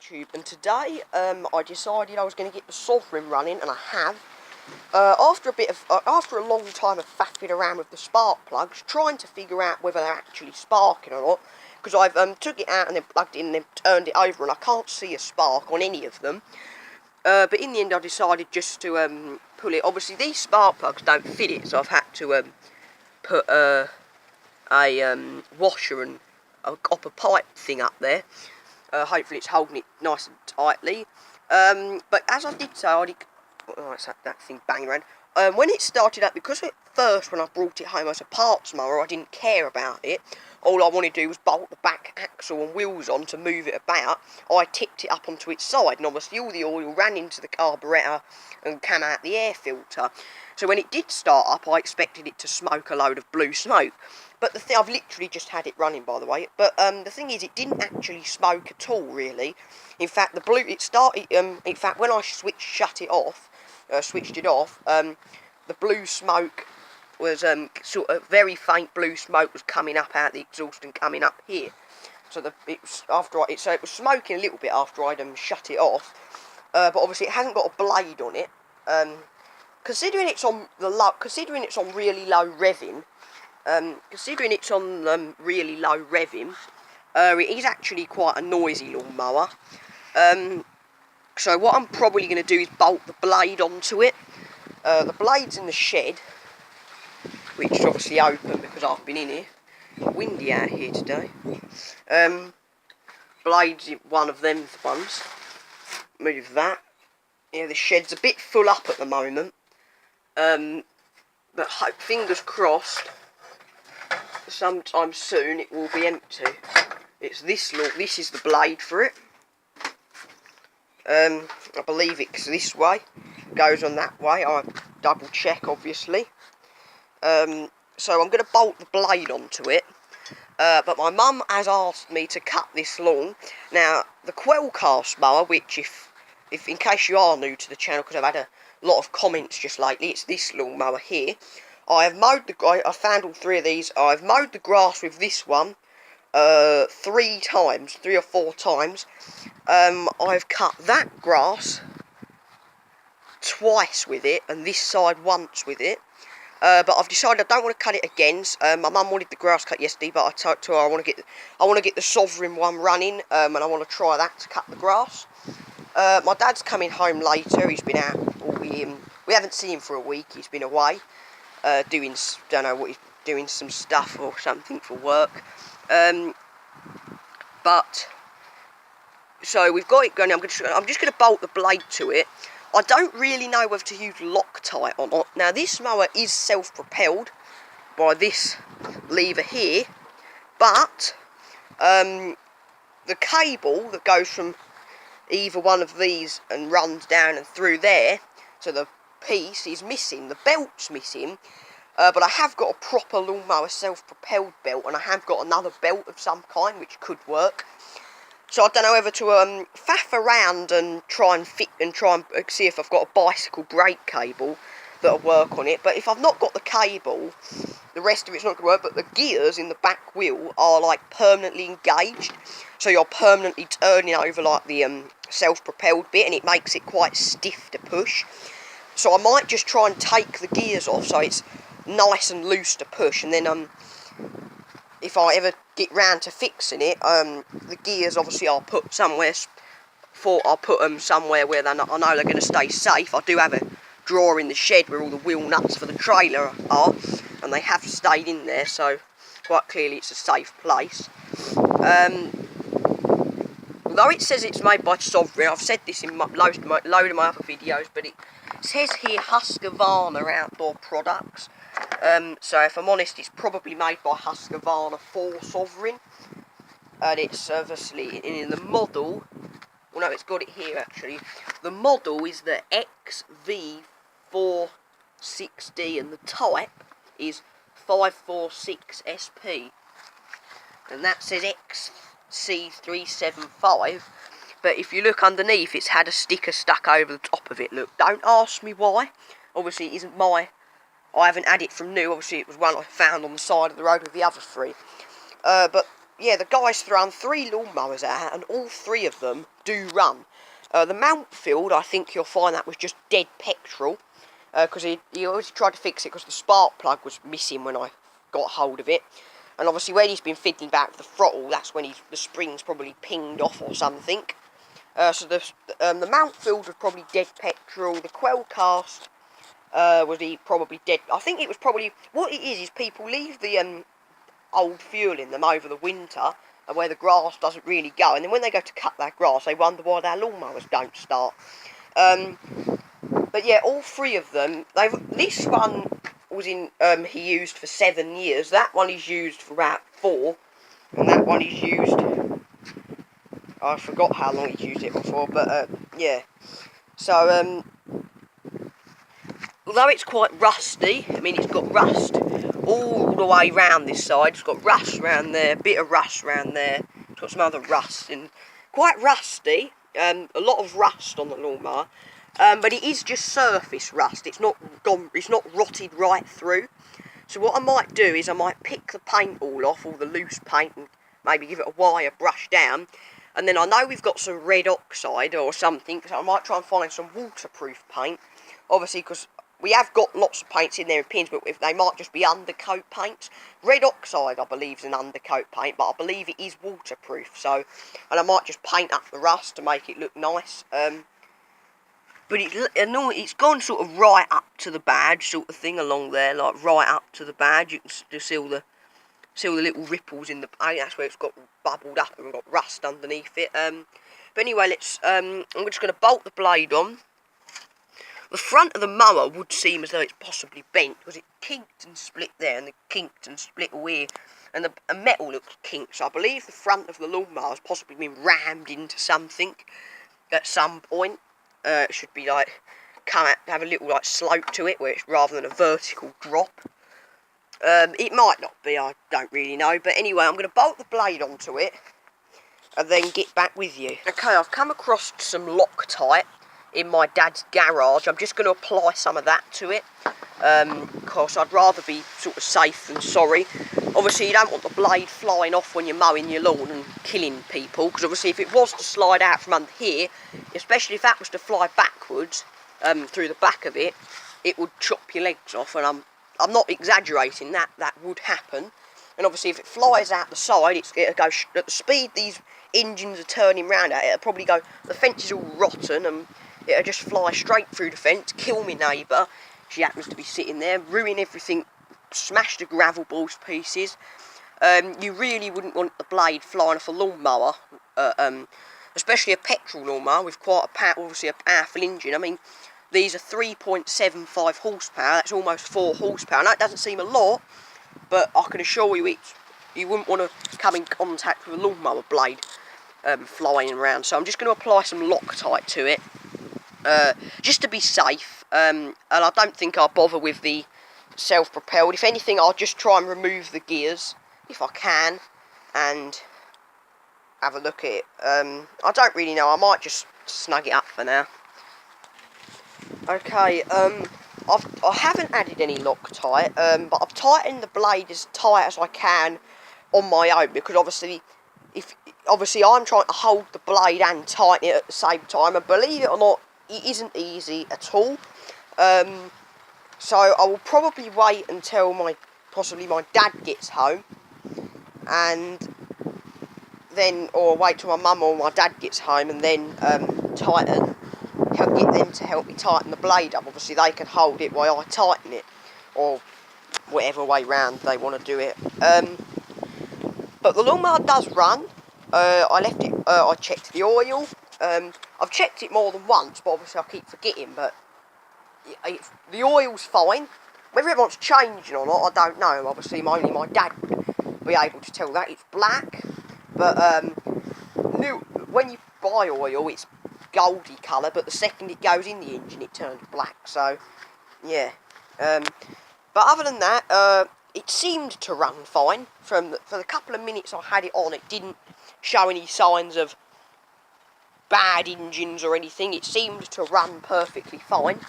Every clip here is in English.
YouTube, and today I decided I was going to get the Sovering running, and I have. After a long time of faffing around with the spark plugs, trying to figure out whether they're actually sparking or not, because I've took it out and then plugged it in and then turned it over, and I can't see a spark on any of them. But in the end I decided just to pull it. Obviously these spark plugs don't fit it, so I've had to put a washer and a copper pipe thing up there. Hopefully it's holding it nice and tightly. But as I did so, it's that thing banging around. When it started up, because at first when I brought it home as a parts mower, I didn't care about it. All I wanted to do was bolt the back axle and wheels on to move it about. I tipped it up onto its side, and obviously all the oil ran into the carburettor and came out the air filter. So when it did start up, I expected it to smoke a load of blue smoke. But the thing, I've literally just had it running, by the way. But the thing is, it didn't actually smoke at all, really. In fact, it started. In fact, when I switched it off, the blue smoke was sort of very faint blue smoke was coming up out the exhaust and coming up here. So it was smoking a little bit after I'd shut it off. But obviously it hasn't got a blade on it. Considering it's on really low revving. It is actually quite a noisy lawnmower. So what I'm probably going to do is bolt the blade onto it. The blade's in the shed, which is obviously open because I've been in here. Windy out here today. Blade's in one of them ones. Move that. Yeah, the shed's a bit full up at the moment. But fingers crossed, sometime soon it will be empty. It's this is the blade for it. I believe it's this way. Goes on that way. I double check, obviously. So I'm going to bolt the blade onto it. But my mum has asked me to cut this lawn. Now, the Quellcast mower, which if in case you are new to the channel, because I've had a lot of comments just lately, it's this lawnmower here. I found all three of these. I've mowed the grass with this one 3 or 4 times. I've cut that grass twice with it, and this side once with it. But I've decided I don't want to cut it again. My mum wanted the grass cut yesterday, but I told her I want to get the Sovering one running, and I want to try that to cut the grass. My dad's coming home later. He's been out. We haven't seen him for a week. He's been away, don't know what he's doing, some stuff or something for work. But so we've got it going. I'm just going to bolt the blade to it. I don't really know whether to use Loctite or not. Now this mower is self-propelled by this lever here, but the cable that goes from either one of these and runs down and through there, so the piece is missing, the belt's missing. But I have got a proper lawnmower self-propelled belt, and I have got another belt of some kind which could work. So I don't know whether to faff around and try and see if I've got a bicycle brake cable that'll work on it. But if I've not got the cable, the rest of it's not going to work. But the gears in the back wheel are like permanently engaged, so you're permanently turning over like the self-propelled bit, and it makes it quite stiff to push. So I might just try and take the gears off so it's nice and loose to push, and then if I ever get round to fixing it, the gears obviously I'll put somewhere. I'll put them somewhere where I know they're going to stay safe. I do have a drawer in the shed where all the wheel nuts for the trailer are, and they have stayed in there, so quite clearly it's a safe place. Although it says it's made by Sovering, I've said this in load of my other videos, but it says here Husqvarna Outdoor Products. So if I'm honest, it's probably made by Husqvarna for Sovering, and it's obviously in the model. Well, no, it's got it here actually. The model is the XV46D, and the type is 546SP, and that says XC375. But if you look underneath, it's had a sticker stuck over the top of it. Look, don't ask me why. Obviously, it isn't I haven't had it from new. Obviously, it was one I found on the side of the road with the other 3. But yeah, the guy's thrown 3 lawnmowers out, and all 3 of them do run. The Mountfield, I think you'll find that was just dead petrol, because he always tried to fix it because the spark plug was missing when I got hold of it. And obviously when he's been fiddling back with the throttle, that's when the spring's probably pinged off or something. So the Mountfield was probably dead petrol. The Quell cast was probably dead. I think it was probably, what it is people leave the old fuel in them over the winter, where the grass doesn't really go, and then when they go to cut their grass, they wonder why their lawnmowers don't start. But yeah, all 3 of them. This one was in. He used for 7 years. That one is used for about 4, and that one is used. I forgot how long he used it for, but yeah. So although it's quite rusty, I mean, it's got rust all the way round this side. It's got rust round there, a bit of rust round there. It's got some other rust, and quite rusty. A lot of rust on the lawnmower, but it is just surface rust. It's not gone. It's not rotted right through. So what I might do is I might pick the paint all off, all the loose paint, and maybe give it a wire brush down. And then I know we've got some red oxide or something, so I might try and find some waterproof paint. Obviously, because we have got lots of paints in there in pins, but if they might just be undercoat paints. Red oxide, I believe, is an undercoat paint, but I believe it is waterproof. So, and I might just paint up the rust to make it look nice. But it's gone sort of right up to the badge, sort of thing, along there, like right up to the badge. You can just see all the little ripples in the paint. That's where it's got bubbled up and got rust underneath it. But anyway, I'm just going to bolt the blade on. The front of the mower would seem as though it's possibly bent, because it kinked and split there, and it kinked and split here, and the metal looks kinked. So I believe the front of the lawnmower has possibly been rammed into something at some point. It should be like have a little like slope to it, where it's rather than a vertical drop. It might not be, I don't really know. But anyway, I'm going to bolt the blade onto it and then get back with you. Okay, I've come across some Loctite in my dad's garage. I'm just going to apply some of that to it, because I'd rather be sort of safe than sorry. Obviously, you don't want the blade flying off when you're mowing your lawn and killing people, because obviously if it was to slide out from under here, especially if that was to fly backwards through the back of it, it would chop your legs off, and I'm not exaggerating, that would happen. And obviously if it flies out the side, it'll go at the speed these engines are turning round at, it'll probably go, the fence is all rotten, and it'll just fly straight through the fence, kill my neighbour. She happens to be sitting there, ruin everything, smash the gravel balls to pieces. You really wouldn't want the blade flying off a lawnmower, especially a petrol lawnmower with quite obviously a powerful engine. I mean, these are 3.75 horsepower, that's almost 4 horsepower. I know it doesn't seem a lot, but I can assure you you wouldn't want to come in contact with a lawnmower blade flying around. So I'm just going to apply some Loctite to it, just to be safe, and I don't think I'll bother with the self-propelled. If anything, I'll just try and remove the gears, if I can, and have a look at it. I don't really know, I might just snug it up for now. Okay, I haven't added any Loctite, but I've tightened the blade as tight as I can on my own, because obviously I'm trying to hold the blade and tighten it at the same time, and believe it or not, it isn't easy at all. So I will probably wait until possibly my dad gets home, and then, or wait till my mum or my dad gets home, and then get them to help me tighten the blade up. Obviously they can hold it while I tighten it, or whatever way round they want to do it. But the lawnmower does run. I checked the oil. I've checked it more than once, but obviously I keep forgetting, but the oil's fine. Whether it wants changing or not, I don't know. Obviously only my dad would be able to tell that. It's black, but when you buy oil, it's goldy colour, but the second it goes in the engine, it turns black. So yeah, but other than that, it seemed to run fine. For the couple of minutes I had it on, it didn't show any signs of bad engines or anything. It seemed to run perfectly fine,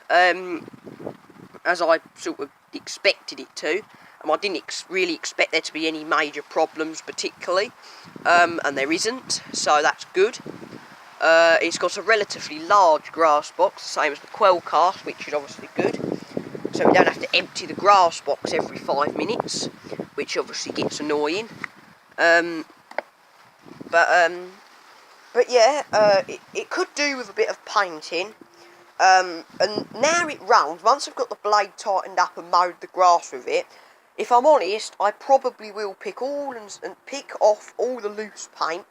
as I sort of expected it to. I didn't really expect there to be any major problems particularly, and there isn't, so that's good. It's got a relatively large grass box, the same as the quell cast, which is obviously good. So we don't have to empty the grass box every 5 minutes, which obviously gets annoying. But yeah, it could do with a bit of painting. And now it runs, once I've got the blade tightened up and mowed the grass with it, if I'm honest, I probably will pick off all the loose paint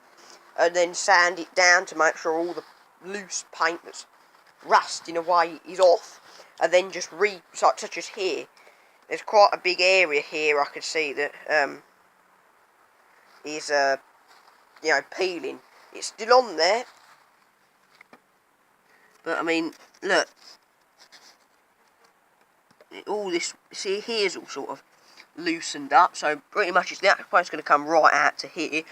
and then sand it down to make sure all the loose paint that's rusting away is off, and then just such as here. There's quite a big area here I can see that is you know, peeling. It's still on there, but I mean, look, all this, see, here's all sort of loosened up, so pretty much it's that point's going to come right out to here.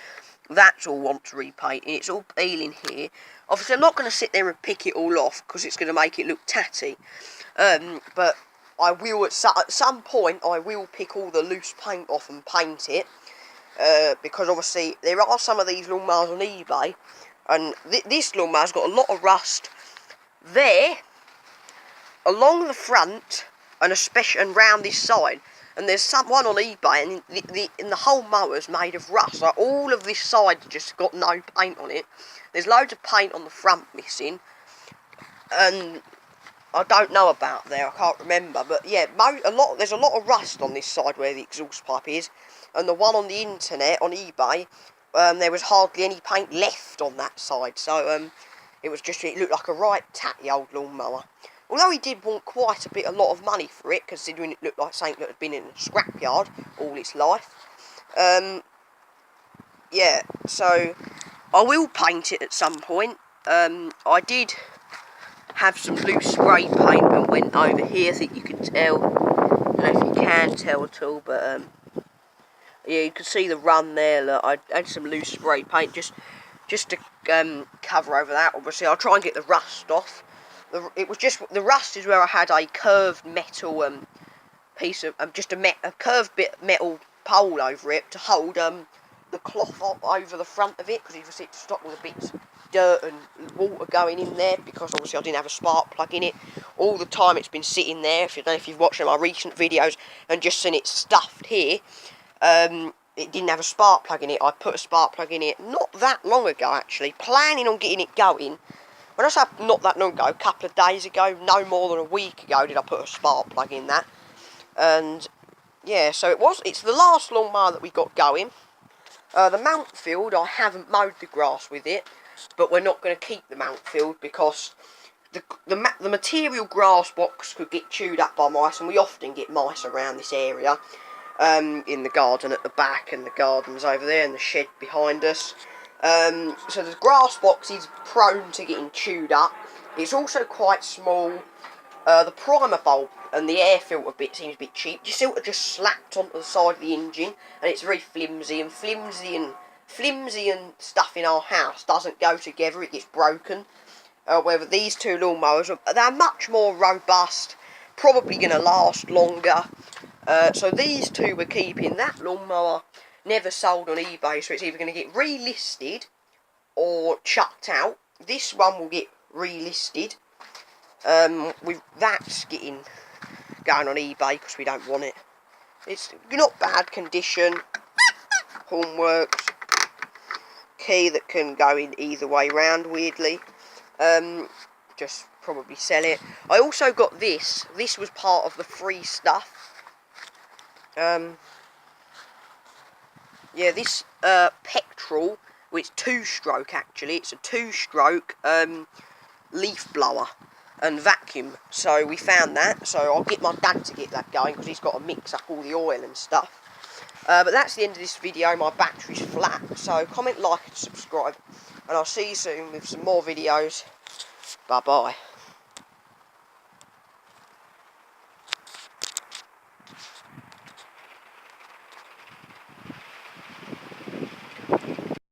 That's all wants repainting. It's all peeling here. Obviously, I'm not going to sit there and pick it all off because it's going to make it look tatty. But I will at some point. I will pick all the loose paint off and paint it. Because obviously there are some of these lawnmowers on eBay, and this lawnmower's got a lot of rust there, along the front, and especially and round this side. And there's one on eBay, and the whole mower's made of rust. Like, all of this side's just got no paint on it. There's loads of paint on the front missing, and I don't know about there. I can't remember, but yeah, there's a lot of rust on this side where the exhaust pipe is, and the one on the internet on eBay, there was hardly any paint left on that side. So it looked like a right tatty old lawnmower. Although he did want quite a lot of money for it, considering it looked like something that had been in a scrapyard all its life. Yeah, so I will paint it at some point. I did have some loose spray paint and went over here. I think you can tell. I don't know if you can tell at all, but yeah, you can see the run there. Look, I had some loose spray paint just to cover over that. Obviously, I'll try and get the rust off. The rust is where I had a curved metal piece of just a curved bit of metal pole over it to hold the cloth up over the front of it, because it was to stop all the bits dirt and water going in there, because obviously I didn't have a spark plug in it. All the time it's been sitting there. If you don't know if you've watched my recent videos and just seen it stuffed here, it didn't have a spark plug in it. I put a spark plug in it not that long ago, actually, planning on getting it going. When I say not that long ago, a couple of days ago, no more than a week ago, did I put a spark plug in that. And yeah, so it's the last lawnmower that we got going. The mount field, I haven't mowed the grass with it, but we're not going to keep the mount field because the material grass box could get chewed up by mice, and we often get mice around this area, in the garden at the back, and the gardens over there, and the shed behind us. So the grass box is prone to getting chewed up. It's also quite small. The primer bulb and the air filter bit seems a bit cheap. Just sort of just slapped onto the side of the engine, and it's very flimsy and stuff in our house doesn't go together. It gets broken. Whether these two lawnmowers, they're much more robust, probably going to last longer. So these two we're keeping. That lawnmower never sold on eBay, so it's either going to get relisted or chucked out. This one will get relisted. That's going on eBay because we don't want it. It's not bad condition. Horn works. Key that can go in either way round, weirdly. Just probably sell it. I also got this. This was part of the free stuff. Yeah, this petrol, well, it's two-stroke actually. It's a two-stroke leaf blower and vacuum. So we found that. So I'll get my dad to get that going because he's got to mix up all the oil and stuff. But that's the end of this video. My battery's flat. So comment, like and subscribe. And I'll see you soon with some more videos. Bye-bye.